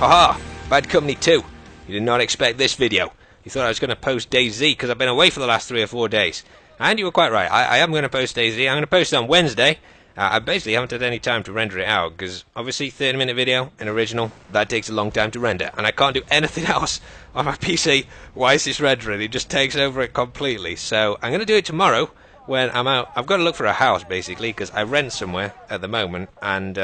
Aha! Bad Company 2. You did not expect this video. You thought I was going to post DayZ because I've been away for the last 3 or 4 days. And you were quite right. I am going to post DayZ. I'm going to post it on Wednesday. I basically haven't had any time to render it out because obviously 30-minute video, an original, that takes a long time to render. And I can't do anything else on my PC whilst it's rendering. It just takes over it completely. So I'm going to do it tomorrow when I'm out. I've got to look for a house basically because I rent somewhere at the moment. And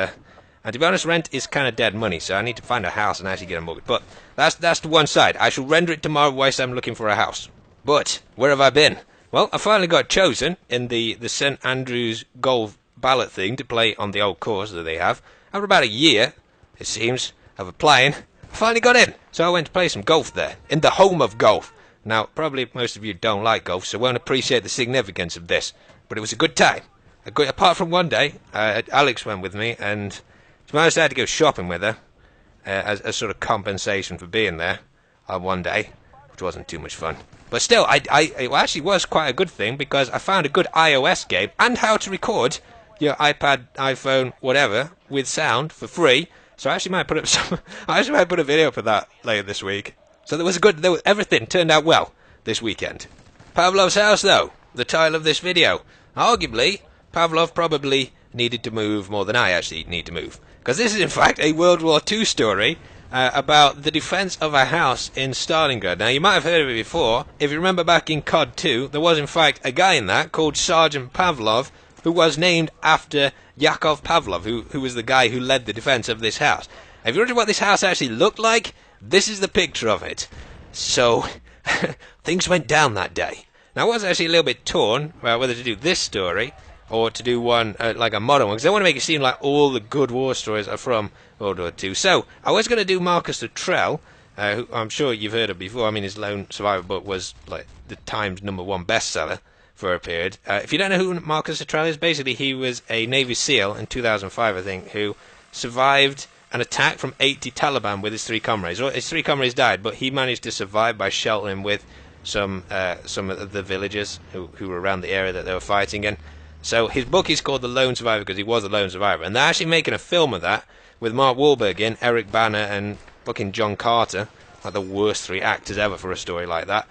to be honest, rent is kind of dead money, so I need to find a house and actually get a mortgage. But that's the one side. I shall render it tomorrow whilst I'm looking for a house. But where have I been? Well, I finally got chosen in the St Andrews golf ballot thing to play on the old course that they have. After about a year, it seems, of applying, I finally got in. So I went to play some golf there, in the home of golf. Now, probably most of you don't like golf, so won't appreciate the significance of this. But it was a good time. Apart from one day, Alex went with me, and to be honest, I had to go shopping with her as a sort of compensation for being there on one day, which wasn't too much fun. But still, it actually was quite a good thing because I found a good iOS game and how to record your iPad, iPhone, whatever with sound for free. So I actually might put up a video for that later this week. So everything turned out well this weekend. Pavlov's house, though, the title of this video. Arguably, Pavlov probably needed to move more than I actually need to move. Because this is in fact a World War II story about the defence of a house in Stalingrad. Now you might have heard of it before. If you remember back in COD 2, there was in fact a guy in that called Sergeant Pavlov who was named after Yakov Pavlov, who was the guy who led the defence of this house. If you wonder what this house actually looked like, this is the picture of it. So, things went down that day. Now I was actually a little bit torn about whether to do this story or to do one like a modern one, because I want to make it seem like all the good war stories are from World War II. So, I was going to do Marcus Luttrell, who I'm sure you've heard of before. I mean, his Lone Survivor book was like the Times #1 bestseller for a period. If you don't know who Marcus Luttrell is, basically he was a Navy SEAL in 2005, I think, who survived an attack from 80 Taliban with his 3 comrades. Well, his 3 comrades died, but he managed to survive by sheltering with some of the villagers who were around the area that they were fighting in. So his book is called The Lone Survivor because he was a lone survivor. And they're actually making a film of that with Mark Wahlberg in, Eric Bana, and fucking John Carter. Like the worst 3 actors ever for a story like that.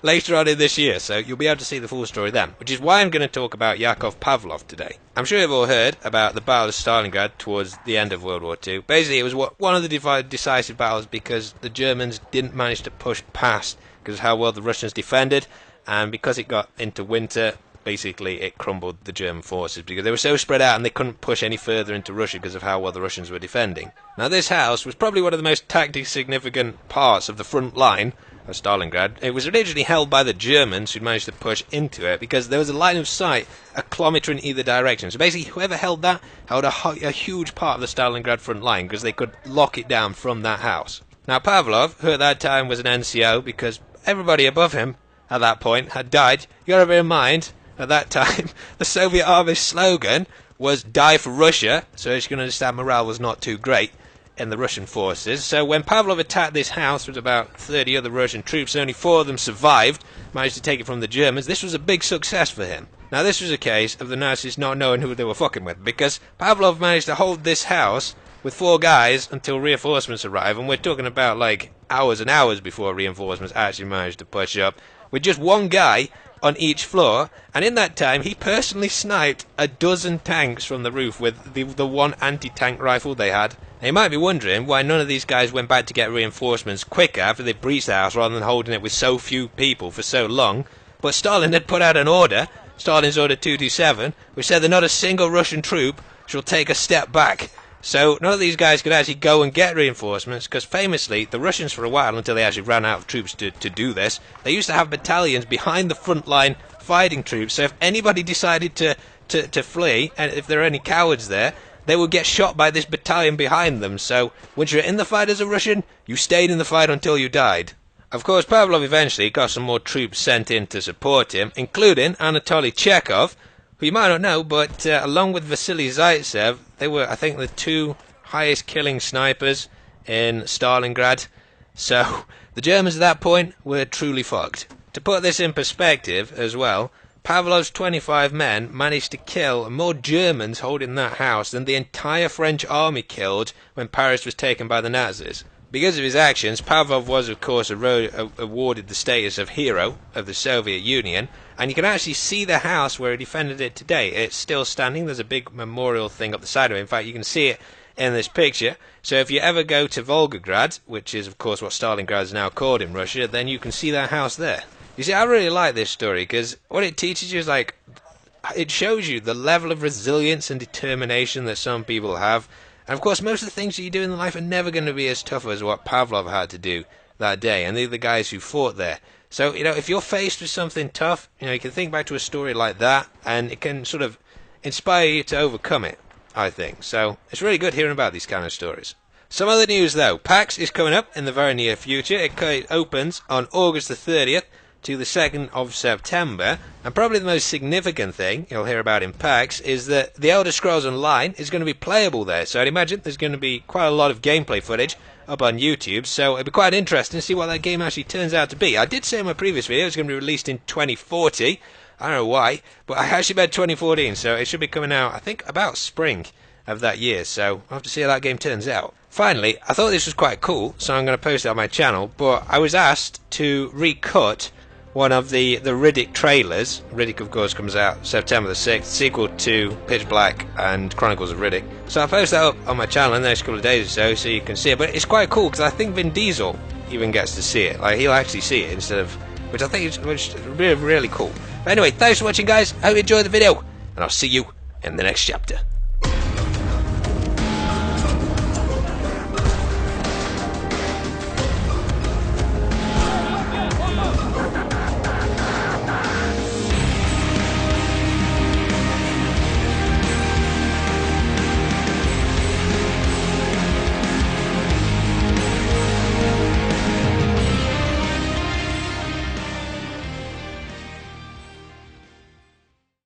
Later on in this year, so you'll be able to see the full story then. Which is why I'm going to talk about Yakov Pavlov today. I'm sure you've all heard about the Battle of Stalingrad towards the end of World War II. Basically, it was one of the decisive battles because the Germans didn't manage to push past because of how well the Russians defended. And because it got into winter, basically it crumbled the German forces because they were so spread out and they couldn't push any further into Russia because of how well the Russians were defending. Now this house was probably one of the most tactically significant parts of the front line of Stalingrad. It was originally held by the Germans who'd managed to push into it because there was a line of sight a kilometre in either direction. So basically whoever held that held a huge part of the Stalingrad front line because they could lock it down from that house. Now Pavlov, who at that time was an NCO because everybody above him at that point had died. You gotta bear in mind, at that time, the Soviet Army's slogan was "Die for Russia," so as you can understand, morale was not too great in the Russian forces. So when Pavlov attacked this house with about 30 other Russian troops, and only 4 of them survived, managed to take it from the Germans, this was a big success for him. Now this was a case of the Nazis not knowing who they were fucking with, because Pavlov managed to hold this house with 4 guys until reinforcements arrived, and we're talking about like hours and hours before reinforcements actually managed to push up, with just 1 guy on each floor, and in that time he personally sniped a dozen tanks from the roof with the 1 anti-tank rifle they had. Now you might be wondering why none of these guys went back to get reinforcements quicker after they breached the house rather than holding it with so few people for so long, but Stalin had put out an order, Stalin's Order 227, which said that not a single Russian troop shall take a step back. So none of these guys could actually go and get reinforcements because famously the Russians for a while, until they actually ran out of troops to do this, they used to have battalions behind the front line fighting troops. So if anybody decided to flee, and if there are any cowards there, they would get shot by this battalion behind them. So once you're in the fight as a Russian, you stayed in the fight until you died. Of course, Pavlov eventually got some more troops sent in to support him, including Anatoly Chekhov, who you might not know, but along with Vasily Zaitsev, they were, I think, the 2 highest killing snipers in Stalingrad. So the Germans at that point were truly fucked. To put this in perspective as well, Pavlov's 25 men managed to kill more Germans holding that house than the entire French army killed when Paris was taken by the Nazis. Because of his actions, Pavlov was, of course, awarded the status of hero of the Soviet Union, and you can actually see the house where he defended it today. It's still standing. There's a big memorial thing up the side of it. In fact, you can see it in this picture. So if you ever go to Volgograd, which is, of course, what Stalingrad is now called in Russia, then you can see that house there. You see, I really like this story because what it teaches you is, like, it shows you the level of resilience and determination that some people have. And of course, most of the things that you do in life are never going to be as tough as what Pavlov had to do that day, and they're the guys who fought there. So, if you're faced with something tough, you can think back to a story like that, and it can sort of inspire you to overcome it, I think. So, it's really good hearing about these kind of stories. Some other news, though. PAX is coming up in the very near future. It opens on August the 30th. To the 2nd of September, and probably the most significant thing you'll hear about in PAX is that The Elder Scrolls Online is going to be playable there, so I'd imagine there's going to be quite a lot of gameplay footage up on YouTube, so it'd be quite interesting to see what that game actually turns out to be. I did say in my previous video it's going to be released in 2040, I don't know why, but I actually bet 2014, so it should be coming out, I think, about spring of that year, so we'll have to see how that game turns out. Finally, I thought this was quite cool, so I'm going to post it on my channel, but I was asked to recut one of the Riddick trailers. Riddick, of course, comes out September the 6th, sequel to Pitch Black and Chronicles of Riddick. So I'll post that up on my channel in the next couple of days or so you can see it. But it's quite cool because I think Vin Diesel even gets to see it. Like, he'll actually see it instead of... which I think is really, really cool. But anyway, thanks for watching, guys. I hope you enjoyed the video, and I'll see you in the next chapter.